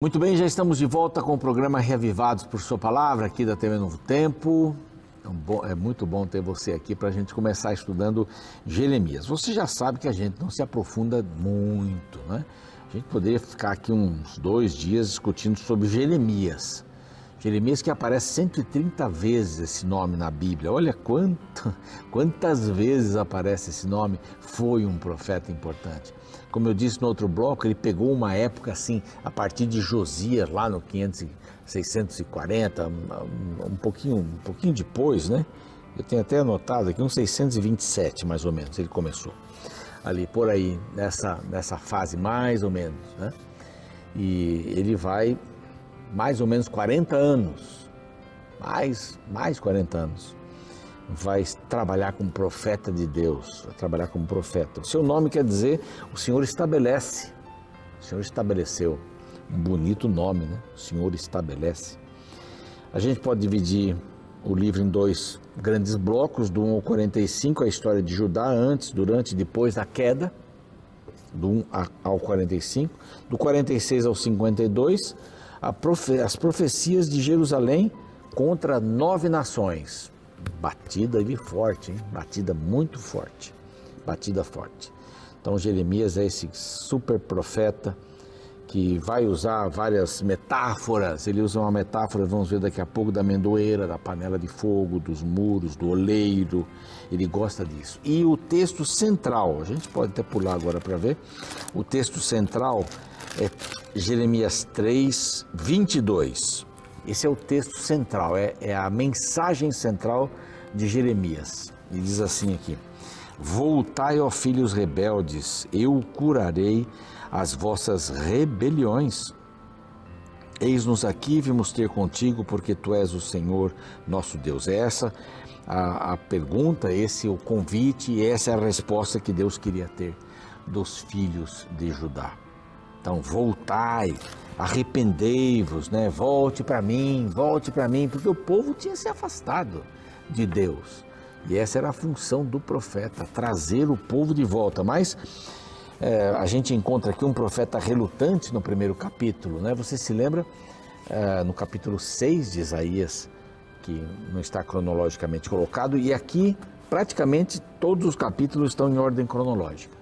Muito bem, já estamos de volta com o programa Reavivados por Sua Palavra, aqui da TV Novo Tempo. É muito bom ter você aqui para a gente começar estudando Jeremias. Você já sabe que a gente não se aprofunda muito, né? A gente poderia ficar aqui uns 2 dias discutindo sobre Jeremias. Jeremias que aparece 130 vezes esse nome na Bíblia. Olha quantas vezes aparece esse nome. Foi um profeta importante. Como eu disse no outro bloco, ele pegou uma época assim, a partir de Josias, lá no 640, um pouquinho depois, né? Eu tenho até anotado aqui, uns 627 mais ou menos, ele começou. Ali, por aí, nessa fase mais ou menos, né? E ele vai mais ou menos 40 anos, mais 40 anos, vai trabalhar como profeta de Deus, vai trabalhar como profeta. O seu nome quer dizer, o Senhor estabelece, o Senhor estabeleceu, um bonito nome, né? O Senhor estabelece. A gente pode dividir o livro em 2 grandes blocos, do 1 ao 45, a história de Judá, antes, durante e depois da queda, do 1 ao 45, do 46 ao 52, as profecias de Jerusalém contra 9 nações. Batida ali forte, hein? Batida muito forte, batida forte. Então Jeremias é esse super profeta que vai usar várias metáforas. Ele usa uma metáfora, vamos ver daqui a pouco, da amendoeira, da panela de fogo, dos muros, do oleiro. Ele gosta disso. E o texto central, a gente pode até pular agora para ver, o texto central é Jeremias 3, 22. Esse é o texto central, é a mensagem central de Jeremias. Ele diz assim aqui: voltai, ó filhos rebeldes, eu curarei as vossas rebeliões. Eis-nos aqui, vimos ter contigo, porque tu és o Senhor nosso Deus. É essa a pergunta, esse é o convite, e essa é a resposta que Deus queria ter dos filhos de Judá. Então, voltai, arrependei-vos, né? Volte para mim, porque o povo tinha se afastado de Deus. E essa era a função do profeta, trazer o povo de volta. Mas a gente encontra aqui um profeta relutante no primeiro capítulo, né? Você se lembra no capítulo 6 de Isaías, que não está cronologicamente colocado, e aqui praticamente todos os capítulos estão em ordem cronológica.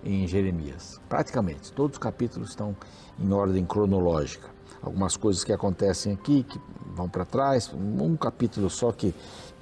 Em Jeremias, praticamente todos os capítulos estão em ordem cronológica. Algumas coisas que acontecem aqui, que vão para trás, um capítulo só que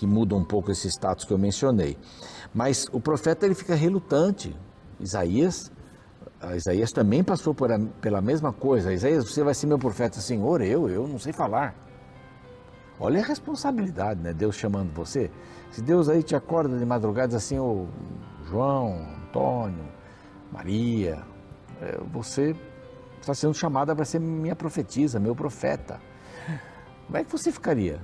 muda um pouco esse status que eu mencionei. Mas o profeta ele fica relutante. Isaías também passou pela mesma coisa. Isaías, você vai ser meu profeta? Senhor, eu não sei falar. Olha a responsabilidade, né? Deus chamando você. Se Deus aí te acorda de madrugada, diz assim, ô João, Antônio, Maria, você está sendo chamada para ser minha profetisa, meu profeta. Como é que você ficaria?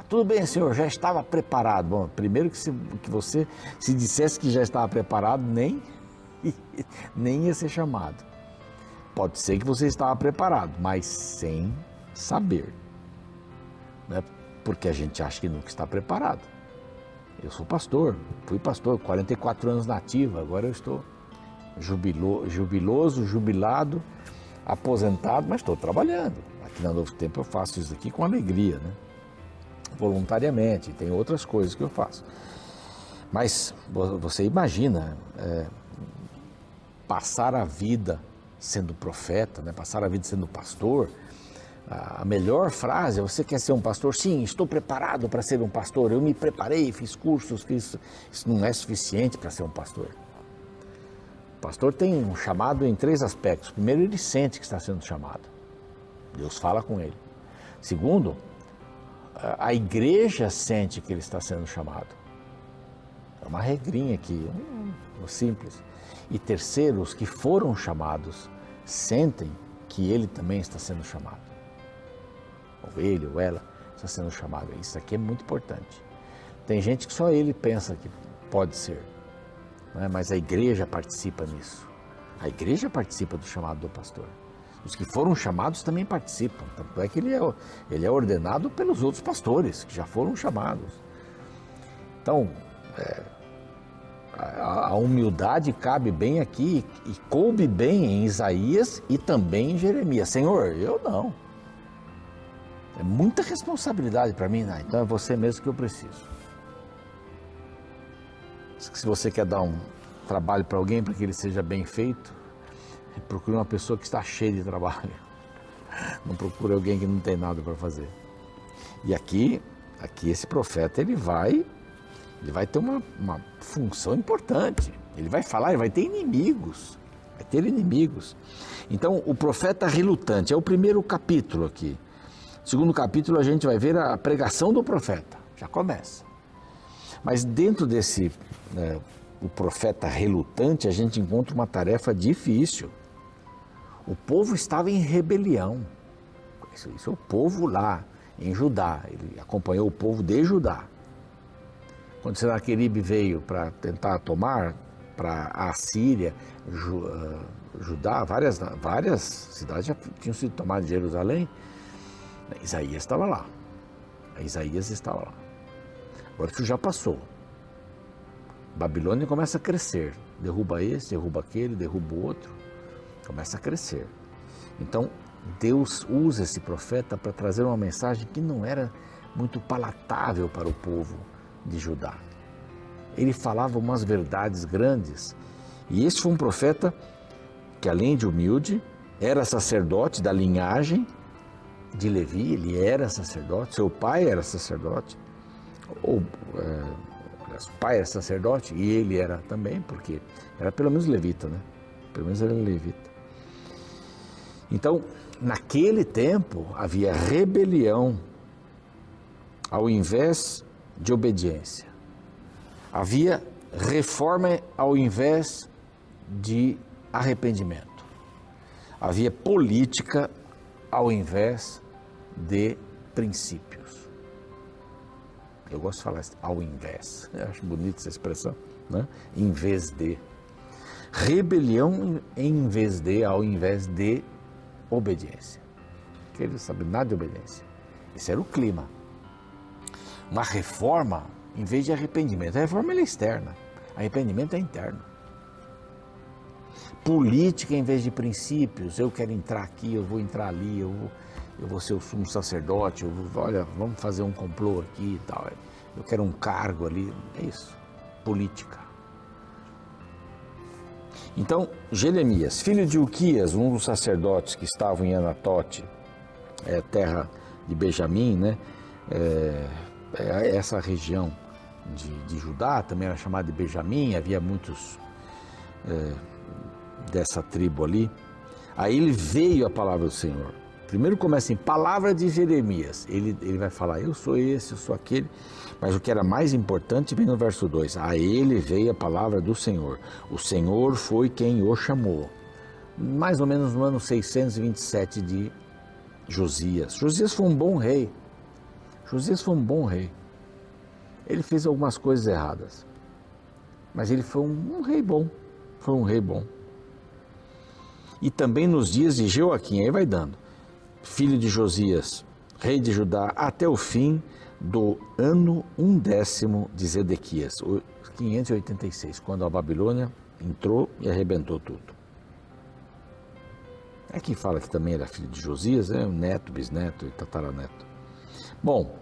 Tudo bem, Senhor, já estava preparado. Bom, primeiro que você se dissesse que já estava preparado, nem ia ser chamado. Pode ser que você estava preparado, mas sem saber. Né? Porque a gente acha que nunca está preparado. Eu sou pastor, fui pastor, 44 anos na ativa, agora eu estou jubiloso, jubilado, aposentado, mas estou trabalhando. Aqui na Novo Tempo eu faço isso aqui com alegria, né? Voluntariamente, tem outras coisas que eu faço. Mas você imagina passar a vida sendo profeta, né? Passar a vida sendo pastor. A melhor frase é: você quer ser um pastor? Sim, estou preparado para ser um pastor. Eu me preparei, fiz cursos, isso não é suficiente para ser um pastor. O pastor tem um chamado em 3 aspectos. Primeiro, ele sente que está sendo chamado. Deus fala com ele. Segundo, a igreja sente que ele está sendo chamado. É uma regrinha aqui, simples. E terceiro, os que foram chamados sentem que ele também está sendo chamado. Ou ele ou ela está sendo chamado. Isso aqui é muito importante. Tem gente que só ele pensa que pode ser. Mas a igreja participa nisso. A igreja participa do chamado do pastor. Os que foram chamados também participam. Tanto é que ele é ordenado pelos outros pastores que já foram chamados. Então, A humildade cabe bem aqui e coube bem em Isaías e também em Jeremias. Senhor, eu não. É muita responsabilidade para mim, né? Então é você mesmo que eu preciso. Se você quer dar um trabalho para alguém, para que ele seja bem feito, procure uma pessoa que está cheia de trabalho. Não procure alguém que não tem nada para fazer. E aqui esse profeta, ele vai ter uma função importante. Ele vai falar, ele vai ter inimigos. Vai ter inimigos. Então, o profeta relutante é o primeiro capítulo aqui. No segundo capítulo, a gente vai ver a pregação do profeta. Já começa. Mas dentro desse, o profeta relutante, a gente encontra uma tarefa difícil. O povo estava em rebelião. Isso é o povo lá, em Judá. Ele acompanhou o povo de Judá. Quando Senaqueribe veio para tentar tomar para a Síria, Judá, várias cidades já tinham sido tomadas de Jerusalém, Isaías estava lá. Isaías estava lá. Agora isso já passou. Babilônia começa a crescer. Derruba esse, derruba aquele, derruba o outro. Começa a crescer. Então, Deus usa esse profeta para trazer uma mensagem que não era muito palatável para o povo de Judá. Ele falava umas verdades grandes. E esse foi um profeta que, além de humilde, era sacerdote da linhagem de Levi. Ele era sacerdote, seu pai era sacerdote. O pai era sacerdote e ele era também, porque era pelo menos levita, né? Pelo menos era levita. Então, naquele tempo, havia rebelião ao invés de obediência. Havia reforma ao invés de arrependimento. Havia política ao invés de princípios. Eu gosto de falar ao invés. Eu acho bonita essa expressão, né? Em vez de. Rebelião em vez de, ao invés de obediência. Porque ele sabe nada de obediência. Esse era o clima. Uma reforma em vez de arrependimento. A reforma é externa, arrependimento é interno. Política em vez de princípios. Eu quero entrar aqui, eu vou entrar ali, eu vou ser o sumo sacerdote, olha, vamos fazer um complô aqui e tal. Eu quero um cargo ali. É isso, política. Então, Jeremias, filho de Uquias, um dos sacerdotes que estavam em Anatote, terra de Benjamim, né? Essa região de Judá também era chamada de Benjamim, havia muitos dessa tribo ali. Aí ele veio a palavra do Senhor. Primeiro começa em palavra de Jeremias. Ele vai falar, eu sou esse, eu sou aquele. Mas o que era mais importante vem no verso 2. A ele veio a palavra do Senhor. O Senhor foi quem o chamou. Mais ou menos no ano 627 de Josias. Josias foi um bom rei. Josias foi um bom rei. Ele fez algumas coisas erradas. Mas ele foi um rei bom. Foi um rei bom. E também nos dias de Joaquim, aí vai dando. Filho de Josias, rei de Judá, até o fim do ano 1º de Zedequias, 586, quando a Babilônia entrou e arrebentou tudo. Aqui fala que também era filho de Josias, neto, bisneto e tataraneto. Bom,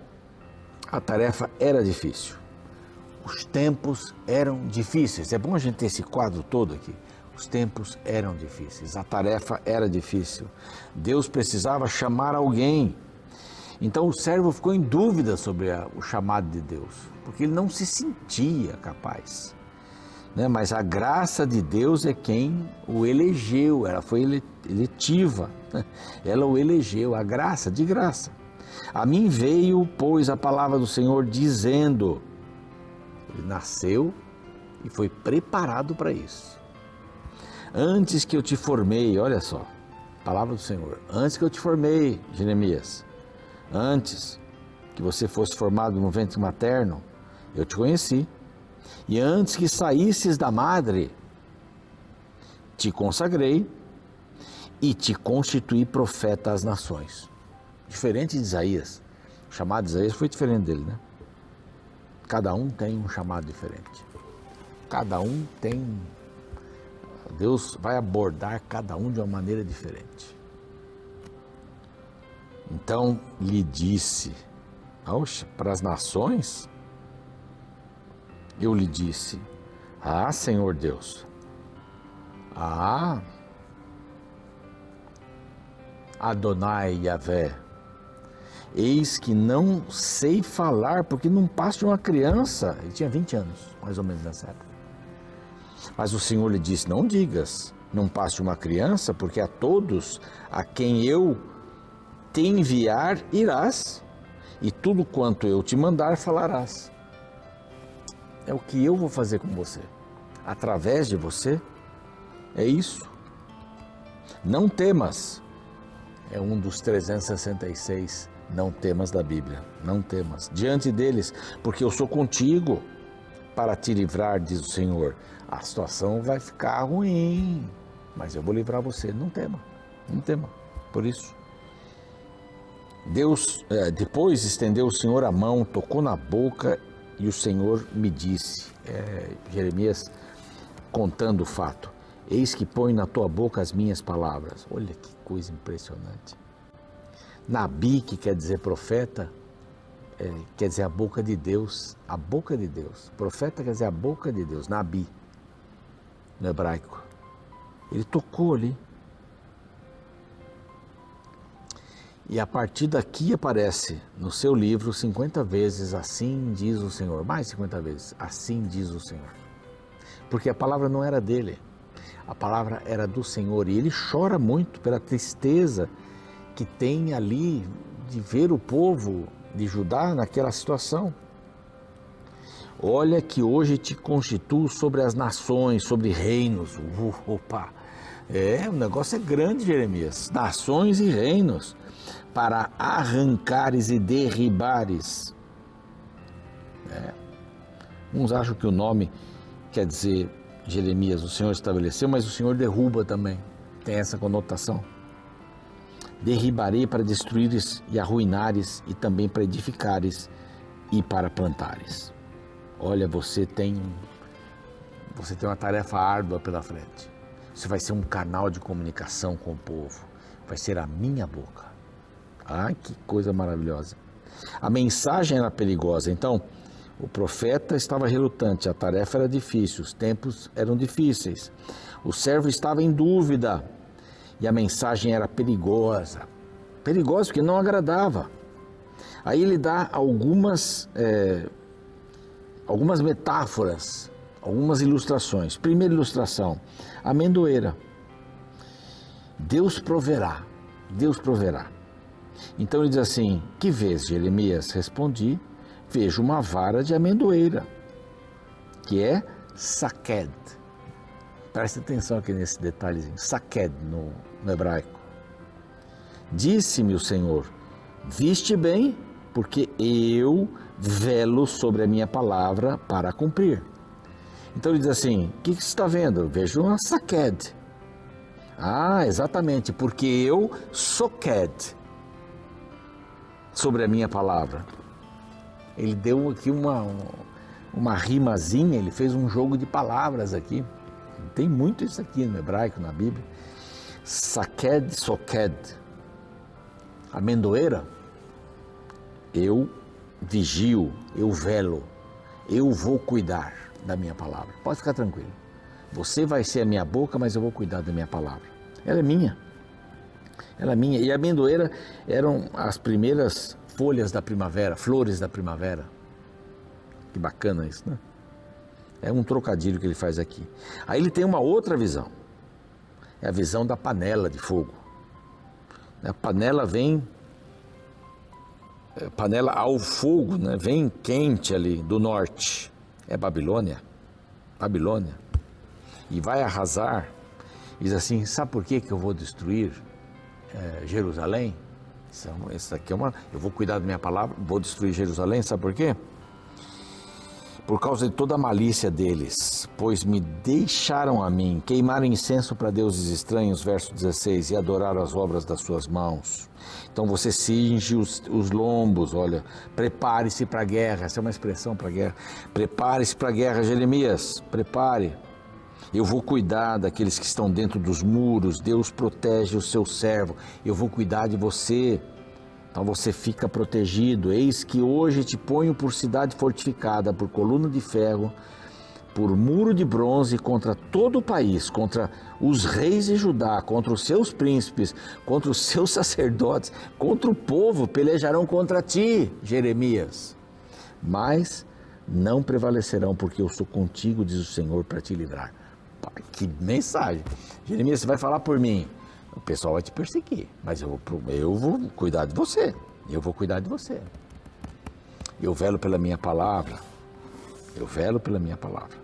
a tarefa era difícil. Os tempos eram difíceis. É bom a gente ter esse quadro todo aqui. Os tempos eram difíceis, a tarefa era difícil. Deus precisava chamar alguém. Então o servo ficou em dúvida sobre o chamado de Deus, porque ele não se sentia capaz. Né? Mas a graça de Deus é quem o elegeu, ela foi eletiva. Ela o elegeu, a graça, de graça. A mim veio, pois, a palavra do Senhor dizendo, ele nasceu e foi preparado para isso. Antes que eu te formei, olha só, palavra do Senhor, antes que eu te formei, Jeremias, antes que você fosse formado no ventre materno, eu te conheci. E antes que saísses da madre, te consagrei e te constituí profeta às nações. Diferente de Isaías, o chamado de Isaías foi diferente dele, né? Cada um tem um chamado diferente. Cada um tem... Deus vai abordar cada um de uma maneira diferente. Então lhe disse, oxe, para as nações, eu lhe disse, ah, Senhor Deus, ah, Adonai Yahvé, eis que não sei falar, porque não passo de uma criança. Ele tinha 20 anos, mais ou menos nessa época. Mas o Senhor lhe disse, não digas, não passo de uma criança, porque a todos a quem eu te enviar irás, e tudo quanto eu te mandar falarás. É o que eu vou fazer com você, através de você, é isso. Não temas, é um dos 366 não temas da Bíblia, não temas, diante deles, porque eu sou contigo para te livrar, diz o Senhor. A situação vai ficar ruim, mas eu vou livrar você, não tema, não tema, por isso. Depois estendeu o Senhor a mão, tocou na boca e o Senhor me disse, Jeremias contando o fato, eis que põe na tua boca as minhas palavras. Olha que coisa impressionante. Nabi, que quer dizer profeta, quer dizer a boca de Deus, a boca de Deus. Profeta quer dizer a boca de Deus, Nabi, no hebraico. Ele tocou ali. E a partir daqui aparece no seu livro 50 vezes, assim diz o Senhor, mais 50 vezes, assim diz o Senhor. Porque a palavra não era dele, a palavra era do Senhor. E ele chora muito pela tristeza que tem ali de ver o povo de Judá naquela situação. Olha que hoje te constituo sobre as nações, sobre reinos. Opa! O negócio é grande, Jeremias. Nações e reinos, para arrancares e derribares. Uns acham que o nome quer dizer Jeremias, o Senhor estabeleceu, mas o Senhor derruba também. Tem essa conotação. Derribarei para destruires e arruinares, e também para edificares e para plantares. Olha, você tem uma tarefa árdua pela frente. Você vai ser um canal de comunicação com o povo. Vai ser a minha boca. Ah, que coisa maravilhosa. A mensagem era perigosa, então o profeta estava relutante, a tarefa era difícil, os tempos eram difíceis. O servo estava em dúvida e a mensagem era perigosa. Perigosa porque não agradava. Aí ele dá algumas metáforas, algumas ilustrações. Primeira ilustração, amendoeira. Deus proverá, Deus proverá. Então ele diz assim, que vês, Jeremias? Respondi, vejo uma vara de amendoeira, que é saked. Preste atenção aqui nesse detalhezinho, saked no hebraico. Disse-me o Senhor, viste bem, porque eu velo sobre a minha palavra para cumprir. Então ele diz assim, o que você está vendo? Vejo uma saked. Ah, exatamente, porque eu soked sobre a minha palavra. Ele deu aqui uma rimazinha, ele fez um jogo de palavras aqui. Tem muito isso aqui no hebraico, na Bíblia. Saked, soked. Amendoeira, eu vigio, eu velo, eu vou cuidar da minha palavra. Pode ficar tranquilo. Você vai ser a minha boca, mas eu vou cuidar da minha palavra. Ela é minha. Ela é minha. E a amendoeira eram as primeiras folhas da primavera, flores da primavera. Que bacana isso, né? É um trocadilho que ele faz aqui. Aí ele tem uma outra visão. É a visão da panela de fogo. A panela panela ao fogo, né? Vem quente ali do norte. É Babilônia. Babilônia. E vai arrasar. Diz assim, sabe por que eu vou destruir Jerusalém? Isso aqui eu vou cuidar da minha palavra, vou destruir Jerusalém, sabe por quê? por causa de toda a malícia deles, pois me deixaram a mim, queimaram incenso para deuses estranhos, verso 16, e adoraram as obras das suas mãos. Então você cinge os lombos, olha, prepare-se para a guerra, essa é uma expressão para a guerra, prepare-se para a guerra, Jeremias, prepare. Eu vou cuidar daqueles que estão dentro dos muros, Deus protege o seu servo, eu vou cuidar de você. Então você fica protegido. Eis que hoje te ponho por cidade fortificada, por coluna de ferro, por muro de bronze contra todo o país, contra os reis de Judá, contra os seus príncipes, contra os seus sacerdotes, contra o povo, pelejarão contra ti, Jeremias. Mas não prevalecerão, porque eu sou contigo, diz o Senhor, para te livrar. Pai, que mensagem! Jeremias, você vai falar por mim. O pessoal vai te perseguir, mas eu vou cuidar de você. Eu vou cuidar de você. Eu velo pela minha palavra. Eu velo pela minha palavra.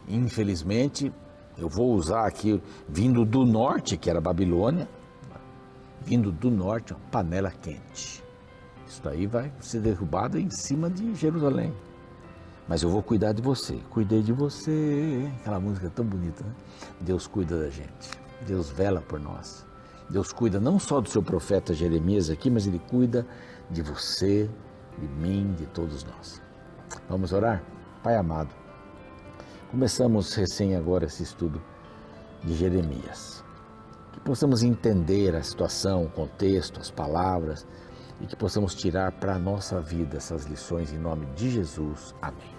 Infelizmente, eu vou usar aqui, vindo do norte, que era Babilônia, vindo do norte, uma panela quente. Isso daí vai ser derrubado em cima de Jerusalém. Mas eu vou cuidar de você. Cuidei de você. Aquela música tão bonita, né? Deus cuida da gente. Deus vela por nós. Deus cuida não só do seu profeta Jeremias aqui, mas Ele cuida de você, de mim, de todos nós. Vamos orar? Pai amado, começamos recém agora esse estudo de Jeremias. Que possamos entender a situação, o contexto, as palavras e que possamos tirar para a nossa vida essas lições em nome de Jesus. Amém.